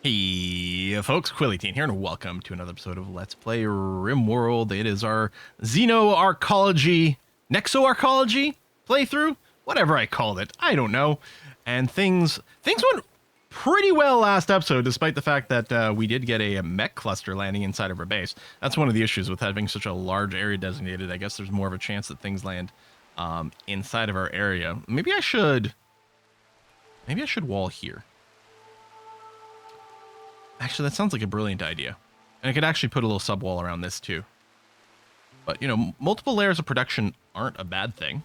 Hey folks, Quilly here, and welcome to another episode of Let's Play RimWorld. It is our Xenoarchaeology, Nexoarchaeology playthrough, whatever I called it, I don't know. And things went pretty well last episode, despite the fact that we did get a mech cluster landing inside of our base. That's one of the issues with having such a large area designated. I guess there's more of a chance that things land inside of our area. Maybe I should wall here. Actually, that sounds like a brilliant idea. And I could actually put a little subwall around this too. But, you know, multiple layers of production aren't a bad thing.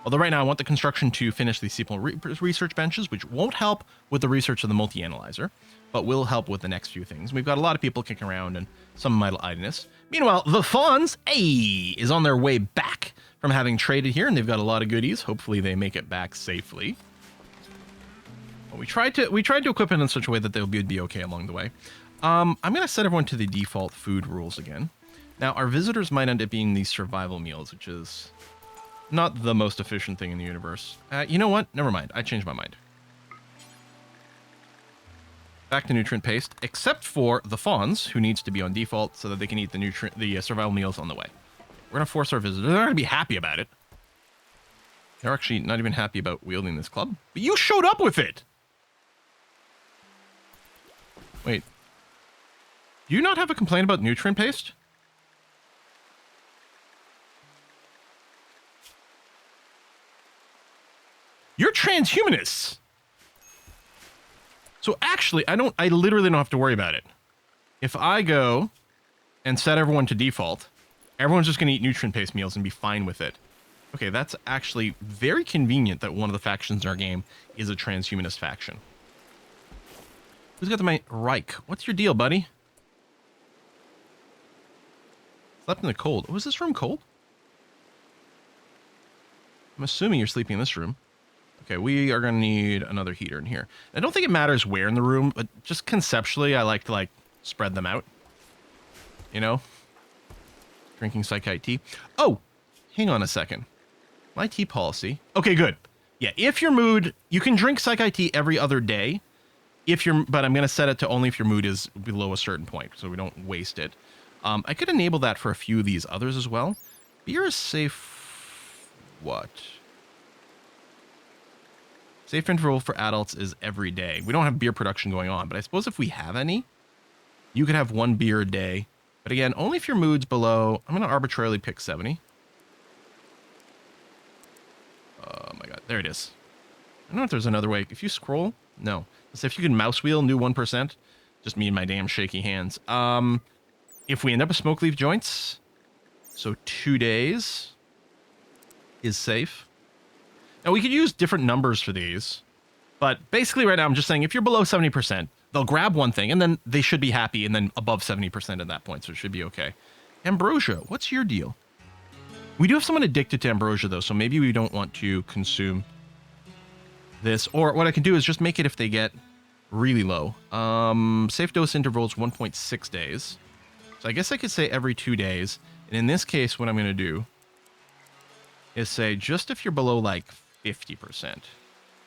Although right now I want the construction to finish these simple research benches, which won't help with the research of the multi-analyzer, but will help with the next few things. We've got a lot of people kicking around and some idle idleness. Meanwhile, the Fawns, is on their way back from having traded here, and they've got a lot of goodies. Hopefully they make it back safely. We tried to equip it in such a way that they'll be okay along the way. I'm going to set everyone to the default food rules again. Now, our visitors might end up being these survival meals, which is not the most efficient thing in the universe. You know what? Never mind. I changed my mind. Back to nutrient paste, except for the Fawns, who needs to be on default so that they can eat the survival meals on the way. We're going to force our visitors. They're not going to be happy about it. They're actually not even happy about wielding this club. But you showed up with it! Wait, do you not have a complaint about nutrient paste? You're transhumanists. So actually, I literally don't have to worry about it. If I go and set everyone to default, everyone's just going to eat nutrient paste meals and be fine with it. Okay, that's actually very convenient that one of the factions in our game is a transhumanist faction. Who's got the Reich? What's your deal, buddy? Slept in the cold. Oh, is this room cold? I'm assuming you're sleeping in this room. Okay, we are going to need another heater in here. I don't think it matters where in the room, but just conceptually, I like to, spread them out. You know? Drinking psychite tea. Oh! Hang on a second. My tea policy. Okay, good. Yeah, if your mood... You can drink psychite tea every other day. But I'm going to set it to only if your mood is below a certain point, so we don't waste it. I could enable that for a few of these others as well. Beer is safe... What? Safe interval for adults is every day. We don't have beer production going on, but I suppose if we have any, you could have one beer a day. But again, only if your mood's below... I'm going to arbitrarily pick 70. Oh my god, there it is. I don't know if there's another way. If you scroll... No. So if you can mouse wheel, new 1%. Just me and my damn shaky hands. If we end up with smoke leaf joints, so 2 days is safe. Now we could use different numbers for these, but basically right now I'm just saying if you're below 70%, they'll grab one thing and then they should be happy, and then above 70% at that point, so it should be okay. Ambrosia, what's your deal? We do have someone addicted to ambrosia though, so maybe we don't want to consume this, or what I can do is just make it if they get really low. Safe dose interval is 1.6 days. So I guess I could say every 2 days. And in this case, what I'm going to do is say just if you're below like 50%.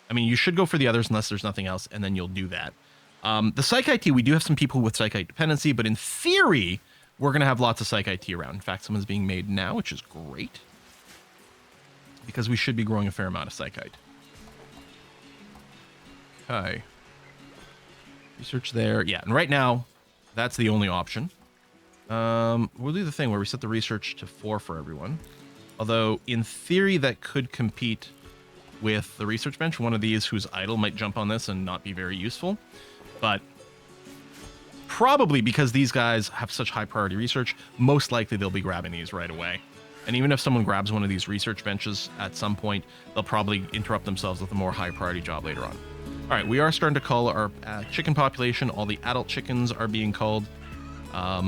I mean, you should go for the others unless there's nothing else, and then you'll do that. The psychite tea, we do have some people with psychite dependency, but in theory, we're going to have lots of psychite tea around. In fact, someone's being made now, which is great, because we should be growing a fair amount of psychite. Okay. Research there. Yeah, and right now, that's the only option. We'll do the thing where we set the research to 4 for everyone. Although, in theory, that could compete with the research bench. One of these who's idle might jump on this and not be very useful. But probably because these guys have such high priority research, most likely they'll be grabbing these right away. And even if someone grabs one of these research benches at some point, they'll probably interrupt themselves with a more high priority job later on. All right, we are starting to cull our chicken population. All the adult chickens are being culled. I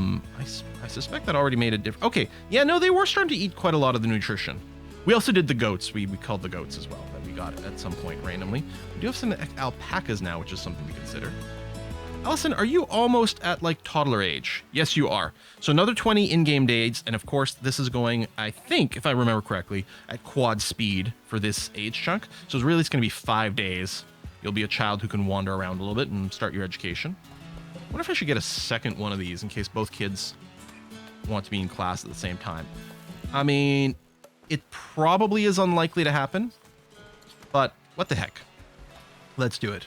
suspect that already made a difference. Okay, yeah, no, they were starting to eat quite a lot of the nutrition. We also did the goats. We culled the goats as well that we got at some point randomly. We do have some alpacas now, which is something to consider. Allison, are you almost at like toddler age? Yes, you are. So another 20 in-game days, and of course this is going, I think, if I remember correctly, at quad speed for this age chunk. So it's going to be 5 days. You'll be a child who can wander around a little bit and start your education. wonder if I should get a second one of these in case both kids want to be in class at the same time. I mean, it probably is unlikely to happen, but what the heck? Let's do it.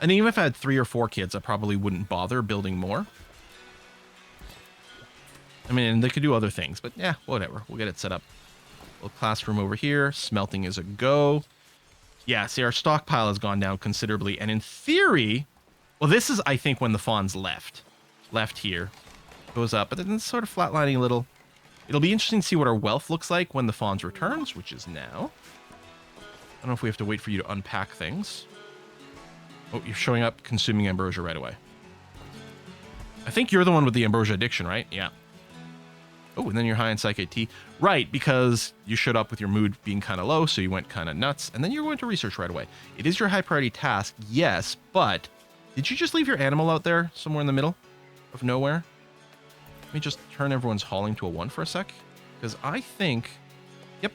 And even if I had 3 or 4 kids, I probably wouldn't bother building more. I mean, they could do other things, but yeah, whatever. We'll get it set up. Little classroom over here. Smelting is a go. Yeah, see, our stockpile has gone down considerably. And in theory, well, this is, I think, when the fawns left. Left here. Goes up, but then it's sort of flatlining a little. It'll be interesting to see what our wealth looks like when the fawns returns, which is now. I don't know if we have to wait for you to unpack things. Oh, you're showing up consuming ambrosia right away. I think you're the one with the ambrosia addiction, right? Yeah. Oh, and then you're high in Psychic Tea. Right, because you showed up with your mood being kind of low, so you went kind of nuts, and then you're going to research right away. It is your high priority task, yes, but did you just leave your animal out there somewhere in the middle of nowhere? Let me just turn everyone's hauling to a 1 for a sec, because I think, yep,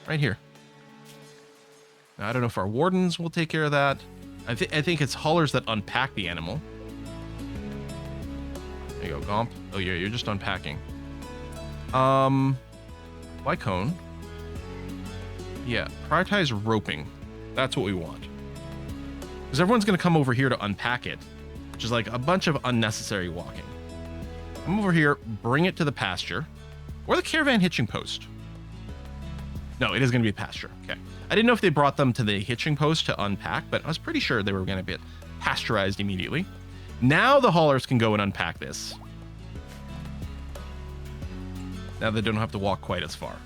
right here. Now, I don't know if our wardens will take care of that. I think it's haulers that unpack the animal. There you go, Gomp. Oh, yeah, you're just unpacking. Lycone. Yeah, prioritize roping. That's what we want. Because everyone's going to come over here to unpack it, which is like a bunch of unnecessary walking. Come over here, bring it to the pasture, or the caravan hitching post. No, it is going to be a pasture. Okay. I didn't know if they brought them to the hitching post to unpack, but I was pretty sure they were going to be pasteurized immediately. Now the haulers can go and unpack this. Now they don't have to walk quite as far.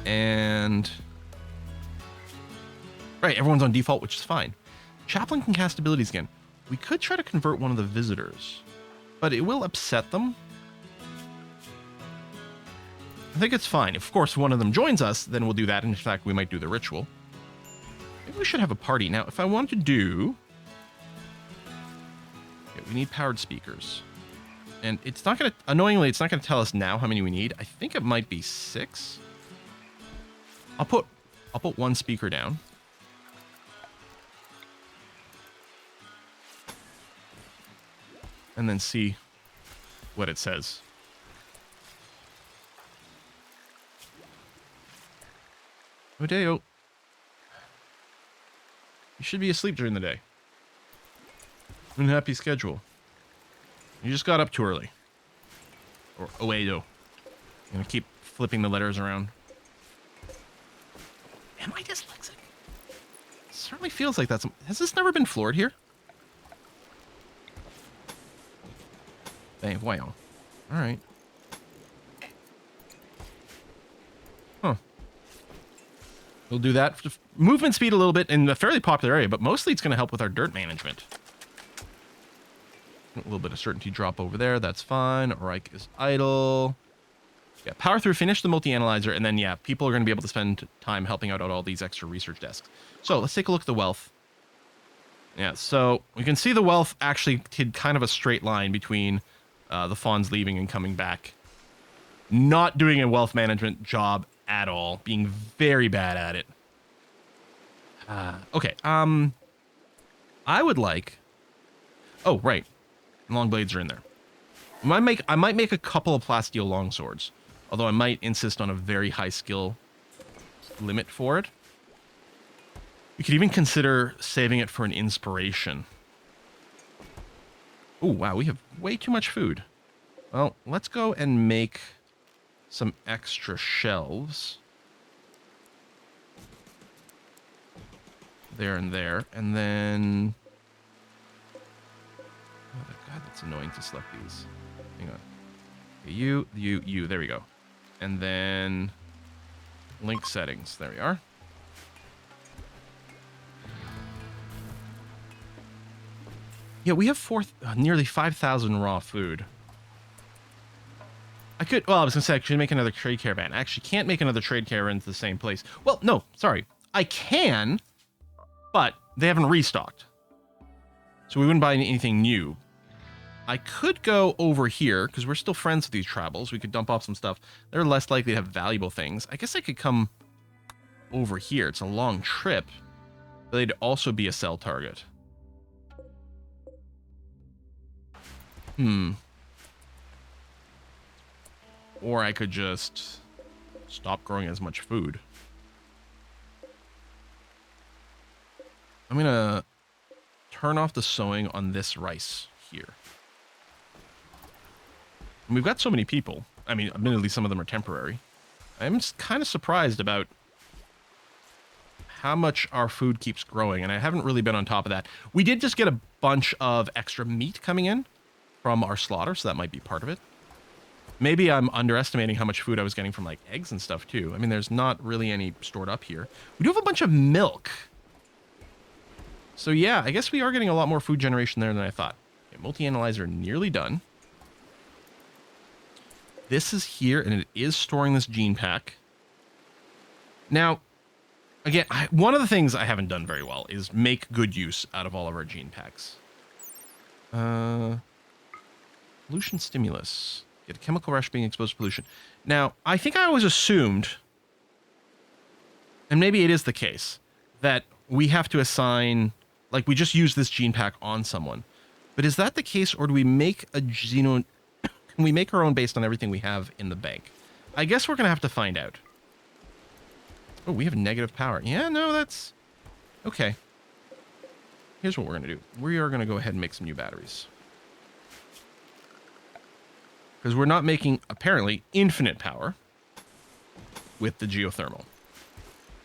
And... right, everyone's on default, which is fine. Chaplain can cast abilities again. We could try to convert one of the visitors, but it will upset them. I think it's fine. If, of course, one of them joins us, then we'll do that. And in fact, we might do the ritual. Maybe we should have a party. Now, if I want to do... okay, we need powered speakers. And it's not going to... annoyingly, it's not going to tell us now how many we need. I think it might be 6. I'll put 1 speaker down. And then see what it says. Odeo. You should be asleep during the day. Unhappy schedule. You just got up too early. Or Oedo. I'm gonna keep flipping the letters around. Am I dyslexic? It certainly feels like that's... has this never been floored here? Hey, wow. Alright. Huh. We'll do that. Movement speed a little bit in a fairly popular area, but mostly it's going to help with our dirt management. A little bit of certainty drop over there. That's fine. Reich is idle. Yeah, power through, finish the multi-analyzer, and then, yeah, people are going to be able to spend time helping out all these extra research desks. So let's take a look at the wealth. Yeah, so we can see the wealth actually did kind of a straight line between the fawns leaving and coming back. Not doing a wealth management job at all. Being very bad at it. Okay, I would like... oh, right. Long blades are in there. I might make a couple of plasteel longswords. Although I might insist on a very high skill limit for it. We could even consider saving it for an inspiration. Oh, wow, we have way too much food. Well, let's go and make some extra shelves. There and there. And then... oh, God, that's annoying to select these. Hang on. Okay, you. There we go. And then... link settings. There we are. Yeah, we have nearly 5,000 raw food. I could... well, I was going to say I should make another trade caravan. I actually can't make another trade caravan to the same place. Well, no, sorry. I can, but they haven't restocked. So we wouldn't buy anything new. I could go over here, because we're still friends with these tribals. We could dump off some stuff. They're less likely to have valuable things. I guess I could come over here. It's a long trip. But they'd also be a sell target. Or I could just stop growing as much food. I'm going to turn off the sowing on this rice here. And we've got so many people. I mean, admittedly, some of them are temporary. I'm kind of surprised about how much our food keeps growing, and I haven't really been on top of that. We did just get a bunch of extra meat coming in from our slaughter, so that might be part of it. Maybe I'm underestimating how much food I was getting from, like, eggs and stuff, too. I mean, there's not really any stored up here. We do have a bunch of milk. So, yeah, I guess we are getting a lot more food generation there than I thought. Okay, multi-analyzer nearly done. This is here, and it is storing this gene pack. Now, again, one of the things I haven't done very well is make good use out of all of our gene packs. Pollution stimulus. Get a chemical rush being exposed to pollution. Now, I think I always assumed, and maybe it is the case, that we have to assign, like, we just use this gene pack on someone. But is that the case, or do we make a genome? Can we make our own based on everything we have in the bank? I guess we're going to have to find out. Oh, we have negative power. Yeah, no, that's... Okay. Here's what we're going to do. We are going to go ahead and make some new batteries. Because we're not making, apparently, infinite power with the geothermal.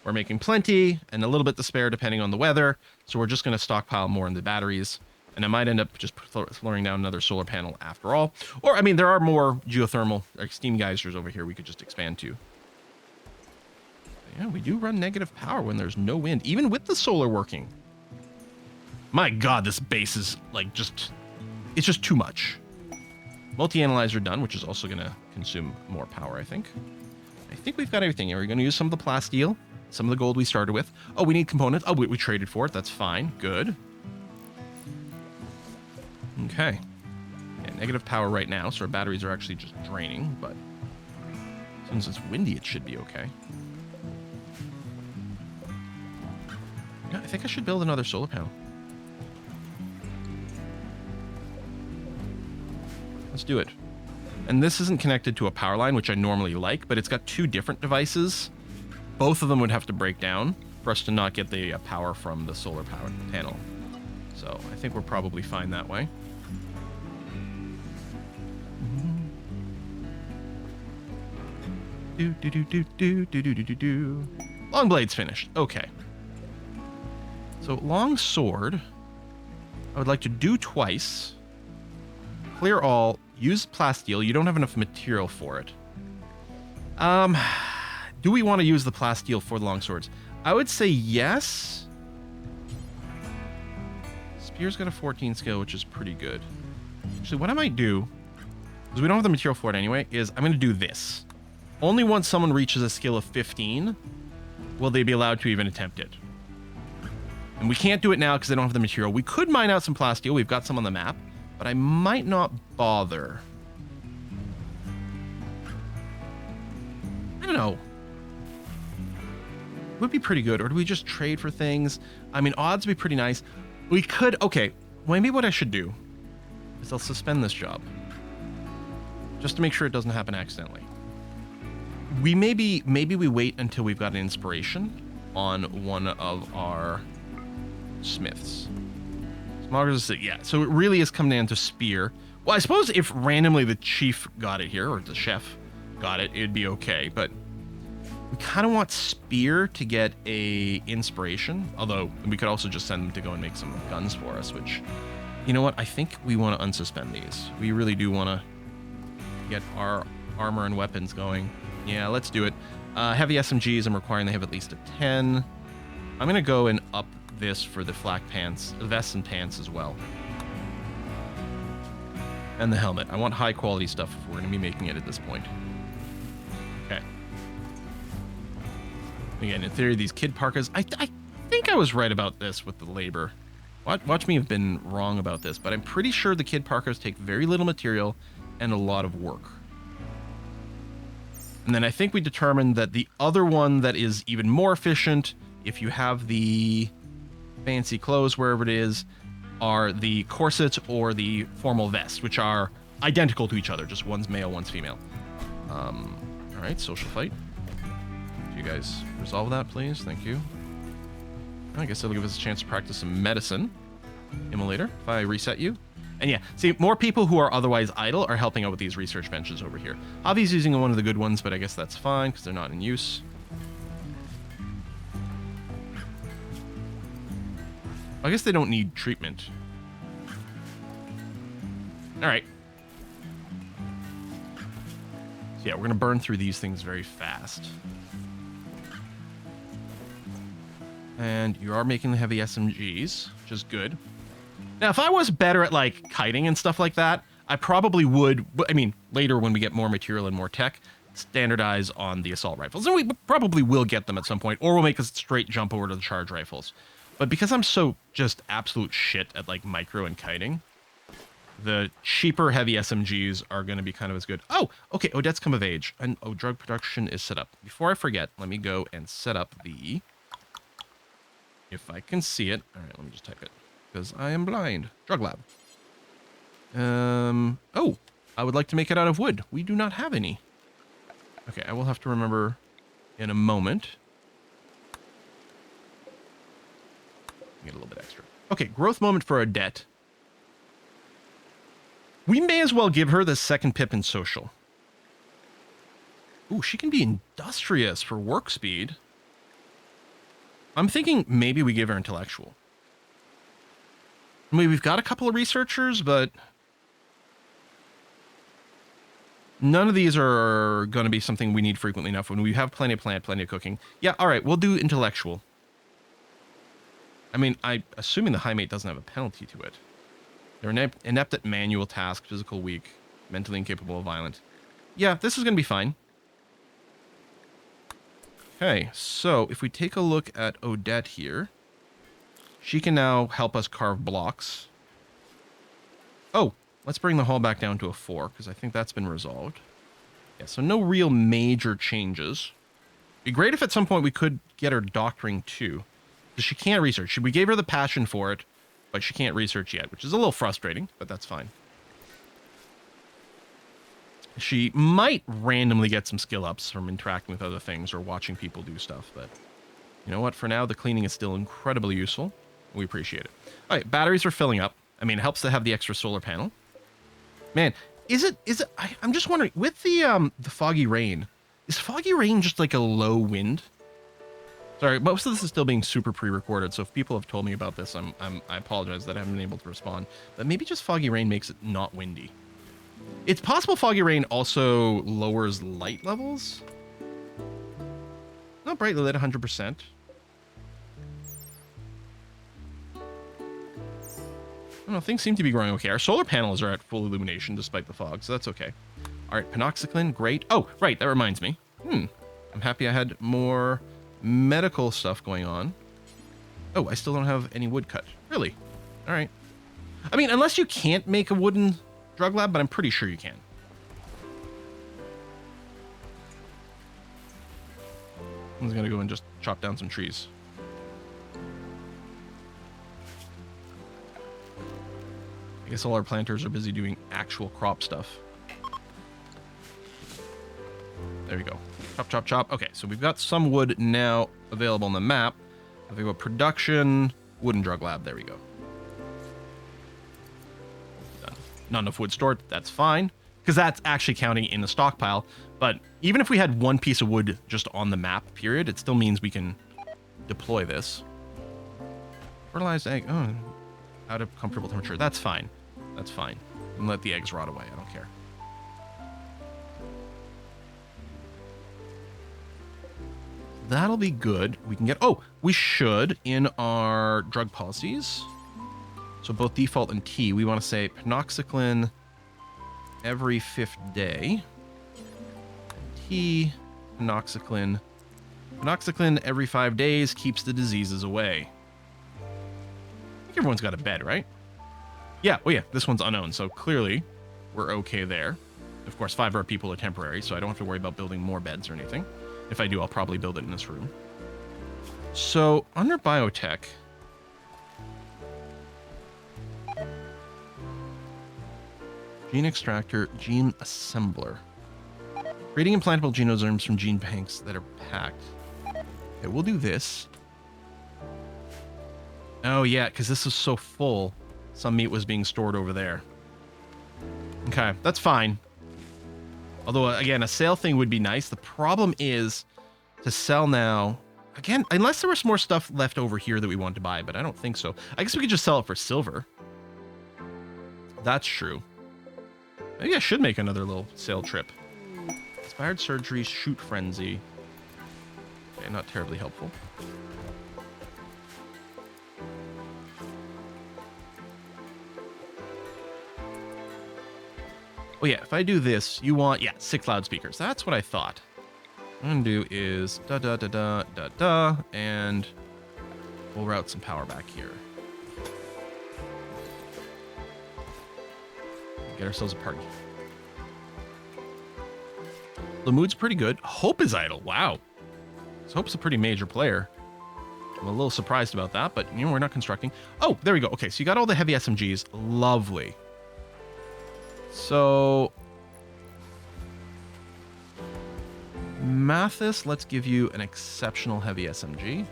We're making plenty and a little bit to spare depending on the weather. So we're just going to stockpile more in the batteries. And I might end up just throwing down another solar panel after all. Or, I mean, there are more geothermal, like steam geysers over here we could just expand to. Yeah, we do run negative power when there's no wind, even with the solar working. My God, this base is like it's just too much. Multi-analyzer done, which is also going to consume more power, I think. I think we've got everything here. We're going to use some of the plasteel, some of the gold we started with. Oh, we need components. Oh, we traded for it. That's fine. Good. Okay. Yeah, negative power right now, so our batteries are actually just draining, but as soon as it's windy, it should be okay. Yeah, I think I should build another solar panel. Let's do it. And this isn't connected to a power line, which I normally like, but it's got two different devices. Both of them would have to break down for us to not get the power from the solar power panel. So I think we're probably fine that way. Long blade's finished. Okay. So long sword, I would like to do twice. Clear all. Use plasteel. You don't have enough material for it. Do we want to use the plasteel for the long swords? I would say yes. Spear's got a 14 skill, which is pretty good. Actually, what I might do, because we don't have the material for it anyway, is I'm going to do this. Only once someone reaches a skill of 15 will they be allowed to even attempt it. And we can't do it now because they don't have the material. We could mine out some plasteel. We've got some on the map, but I might not bother. I don't know. Would be pretty good. Or do we just trade for things? I mean, odds would be pretty nice. We could... Okay, maybe what I should do is I'll suspend this job. Just to make sure it doesn't happen accidentally. Maybe we wait until we've got an inspiration on one of our smiths. Yeah, so it really is coming down to spear. Well, I suppose if randomly the chief got it here, or the chef got it, it'd be okay, but we kind of want spear to get a inspiration, although we could also just send them to go and make some guns for us, which, you know what, I think we want to unsuspend these. We really do want to get our armor and weapons going. Yeah, let's do it. Heavy SMGs, I'm requiring they have at least a 10. I'm going to go and up this for the flak pants, the vests and pants as well. And the helmet. I want high quality stuff if we're going to be making it at this point. Okay. Again, in theory, these kid parkas, I think I was right about this with the labor. Watch me have been wrong about this, but I'm pretty sure the kid parkas take very little material and a lot of work. And then I think we determined that the other one that is even more efficient, if you have the fancy clothes wherever it is, are the corsets or the formal vest, which are identical to each other. Just one's male, one's female. All right, social fight. If you guys resolve that, please. Thank you. I guess it'll give us a chance to practice some medicine. Immolator, if I reset you. And yeah, see, more people who are otherwise idle are helping out with these research benches over here. Javi's using one of the good ones, but I guess that's fine because they're not in use. I guess they don't need treatment. All right. So yeah, we're going to burn through these things very fast. And you are making the heavy SMGs, which is good. Now, if I was better at, like, kiting and stuff like that, I probably would, I mean, later when we get more material and more tech, standardize on the assault rifles. And we probably will get them at some point, or we'll make a straight jump over to the charge rifles. But because I'm so just absolute shit at, like, micro and kiting, the cheaper heavy SMGs are going to be kind of as good. Oh, okay, Odette's come of age. And, oh, drug production is set up. Before I forget, let me go and set up the... If I can see it. All right, let me just type it. Because I am blind. Drug lab. Oh, I would like to make it out of wood. We do not have any. Okay, I will have to remember in a moment. Get a little bit extra. Okay, growth moment for Odette. We may as well give her the second pip in social. Ooh, she can be industrious for work speed. I'm thinking maybe we give her intellectual. I mean, we've got a couple of researchers, but none of these are going to be something we need frequently enough when we have plenty of plant, plenty of cooking. Yeah, all right, we'll do intellectual. I mean, assuming the high mate doesn't have a penalty to it. They're inept at manual task, physical weak, mentally incapable of violent. Yeah, this is going to be fine. Okay, so if we take a look at Odette here, she can now help us carve blocks. Oh, let's bring the hull back down to a 4, because I think that's been resolved. Yeah, so no real major changes. It'd be great if at some point we could get her doctoring too. Because she can't research. We gave her the passion for it, but she can't research yet, which is a little frustrating, but that's fine. She might randomly get some skill ups from interacting with other things or watching people do stuff, but you know what? For now, the cleaning is still incredibly useful. We appreciate it. All right, batteries are filling up. I mean, it helps to have the extra solar panel. Man, is it? I'm just wondering, with the foggy rain, is foggy rain just like a low wind? Sorry, most of this is still being super pre-recorded, so if people have told me about this, I apologize that I haven't been able to respond. But maybe just foggy rain makes it not windy. It's possible foggy rain also lowers light levels. Not brightly lit 100%. I don't know, things seem to be growing okay. Our solar panels are at full illumination despite the fog, so that's okay. All right, panoxycline, great. Oh, right, that reminds me. I'm happy I had more medical stuff going on. Oh, I still don't have any wood cut. Really? All right. I mean, unless you can't make a wooden drug lab, but I'm pretty sure you can. I'm just gonna go and just chop down some trees. I guess all our planters are busy doing actual crop stuff. There we go. Chop, chop, chop. Okay, so we've got some wood now available on the map. If we go production, wooden drug lab. There we go. Done. Not enough wood stored. That's fine, because that's actually counting in the stockpile. But even if we had one piece of wood just on the map, period, it still means we can deploy this. Fertilized egg. Oh, out of comfortable temperature. That's fine. That's fine. And let the eggs rot away. I don't care. That'll be good. We can get... Oh, we should, in our drug policies, so both default and T, we want to say panoxycline every 5th day. T, panoxycline. Panoxycline every 5 days keeps the diseases away. I think everyone's got a bed, right? Yeah, oh yeah, this one's unowned, so clearly we're okay there. Of course, 5 of our people are temporary, so I don't have to worry about building more beds or anything. If I do, I'll probably build it in this room. So, under biotech, Gene extractor, gene assembler. Creating implantable genomes from gene banks that are packed. Okay, we'll do this. Oh yeah, because this is so full. Some meat was being stored over there. Okay, that's fine. Although, again, a sale thing would be nice. The problem is to sell now. Again, unless there was more stuff left over here that we want to buy, but I don't think so. I guess we could just sell it for silver. That's true. Maybe I should make another little sale trip. Inspired surgery, shoot frenzy. Okay, not terribly helpful. Oh yeah, if I do this, you want, yeah, 6 loudspeakers. That's what I thought. What I'm gonna do is da, and we'll route some power back here. Get ourselves a party. Lamood's pretty good. Hope is idle. Wow. So Hope's a pretty major player. I'm a little surprised about that, but you know, we're not constructing. Oh, there we go. Okay, so you got all the heavy SMGs. Lovely. So Mathis, let's give you an exceptional heavy SMG.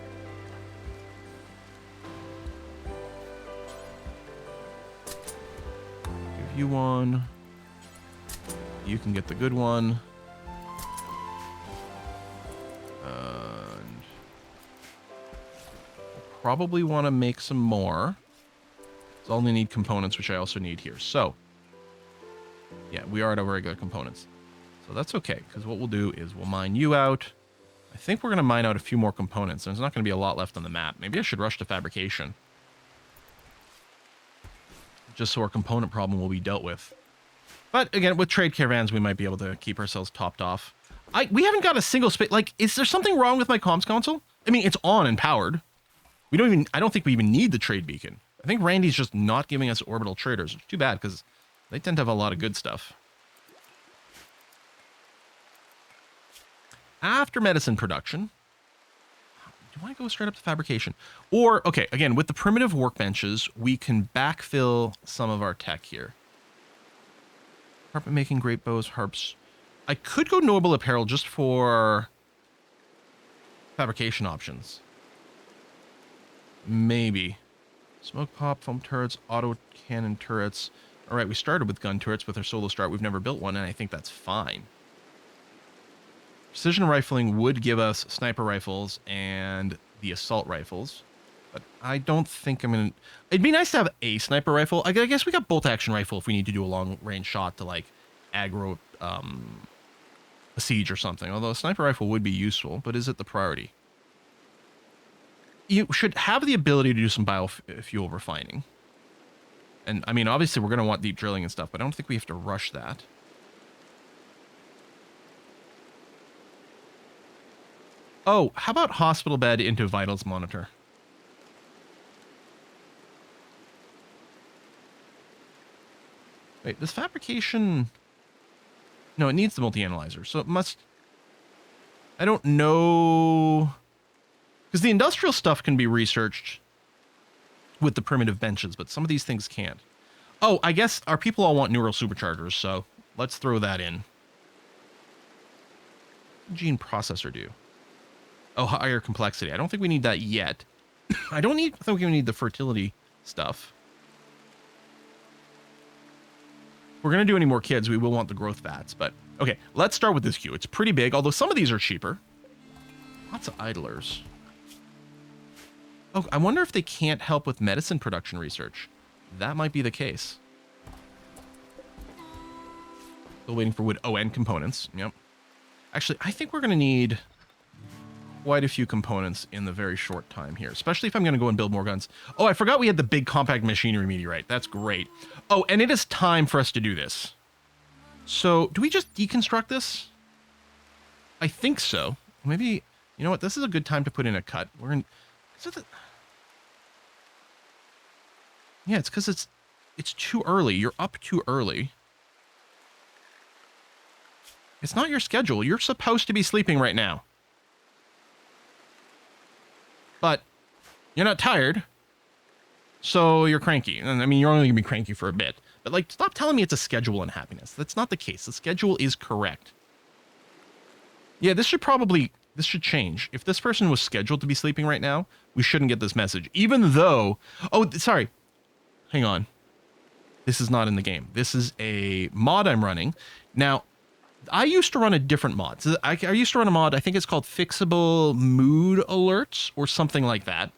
Give you one. You can get the good one. And probably want to make some more. So I'll only need components, which I also need here. So yeah, we are at our regular components. So that's okay, because what we'll do is we'll mine you out. I think we're going to mine out a few more components. There's not going to be a lot left on the map. Maybe I should rush to fabrication. Just so our component problem will be dealt with. But again, with trade caravans, we might be able to keep ourselves topped off. We haven't got a single space. Like, is there something wrong with my comms console? I mean, it's on and powered. I don't think we even need the trade beacon. I think Randy's just not giving us orbital traders. It's too bad, because they tend to have a lot of good stuff. After medicine production, do I go straight up to fabrication? Or, okay, again, with the primitive workbenches, we can backfill some of our tech here. Carpet making, great bows, harps. I could go noble apparel just for fabrication options. Maybe. Smoke pop, foam turrets, auto cannon turrets. All right, we started with gun turrets with our solo start. We've never built one, and I think that's fine. Precision rifling would give us sniper rifles and the assault rifles, but I don't think I'm going to... It'd be nice to have a sniper rifle. I guess we got bolt action rifle if we need to do a long range shot to like aggro a siege or something, although a sniper rifle would be useful, but is it the priority? You should have the ability to do some biofuel refining. And I mean, obviously we're going to want deep drilling and stuff, but I don't think we have to rush that. Oh, how about hospital bed into vitals monitor? Wait, does fabrication... No, it needs the multi-analyzer, so it must... I don't know... Because the industrial stuff can be researched with the primitive benches, but some of these things can't. Oh, I guess our people all want neural superchargers, so let's throw that in. Gene processor do? Oh, higher complexity. I don't think we need that yet. I think we need the fertility stuff. If we're going to do any more kids, we will want the growth vats, but okay, let's start with this queue. It's pretty big, although some of these are cheaper. Lots of idlers. Oh, I wonder if they can't help with medicine production research. That might be the case. Still waiting for wood. Oh, and components. Yep. Actually, I think we're going to need quite a few components in the very short time here, especially if I'm going to go and build more guns. Oh, I forgot we had the big compact machinery meteorite. That's great. Oh, and it is time for us to do this. So, do we just deconstruct this? I think so. Maybe, you know what? This is a good time to put in a cut. We're in... Yeah, it's because it's too early. You're up too early. It's not your schedule. You're supposed to be sleeping right now. But you're not tired, so you're cranky. And I mean, you're only going to be cranky for a bit. But like, stop telling me it's a schedule unhappiness. That's not the case. The schedule is correct. Yeah, this should change. If this person was scheduled to be sleeping right now, we shouldn't get this message. Even though, oh, sorry. Hang on. This is not in the game. This is a mod I'm running. Now, I used to run a different mod. So I used to run a mod, I think it's called Fixable Mood Alerts or something like that.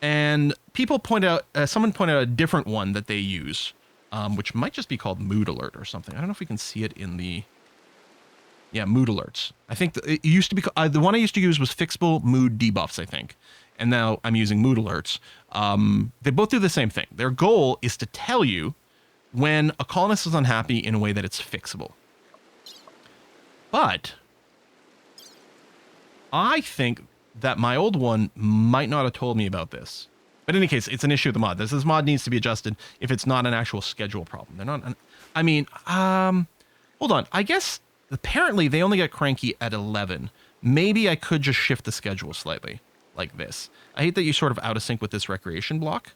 And people point out, someone pointed out a different one that they use, which might just be called Mood Alert or something. I don't know if we can see it in the... Yeah, mood alerts. I think it used to be the one I used to use was fixable mood debuffs, I think. And now I'm using mood alerts. They both do the same thing. Their goal is to tell you when a colonist is unhappy in a way that it's fixable. But I think that my old one might not have told me about this. But in any case, it's an issue with the mod. This mod needs to be adjusted if it's not an actual schedule problem. They're not. I mean, hold on. I guess apparently they only get cranky at 11. Maybe I could just shift the schedule slightly like this. I hate that you're sort of out of sync with this recreation block.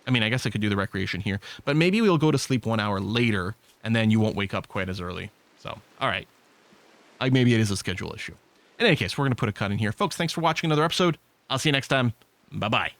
I mean, I guess I could do the recreation here, but maybe we'll go to sleep 1 hour later and then you won't wake up quite as early. So, all right. Maybe it is a schedule issue. In any case, we're going to put a cut in here. Folks, thanks for watching another episode. I'll see you next time. Bye-bye.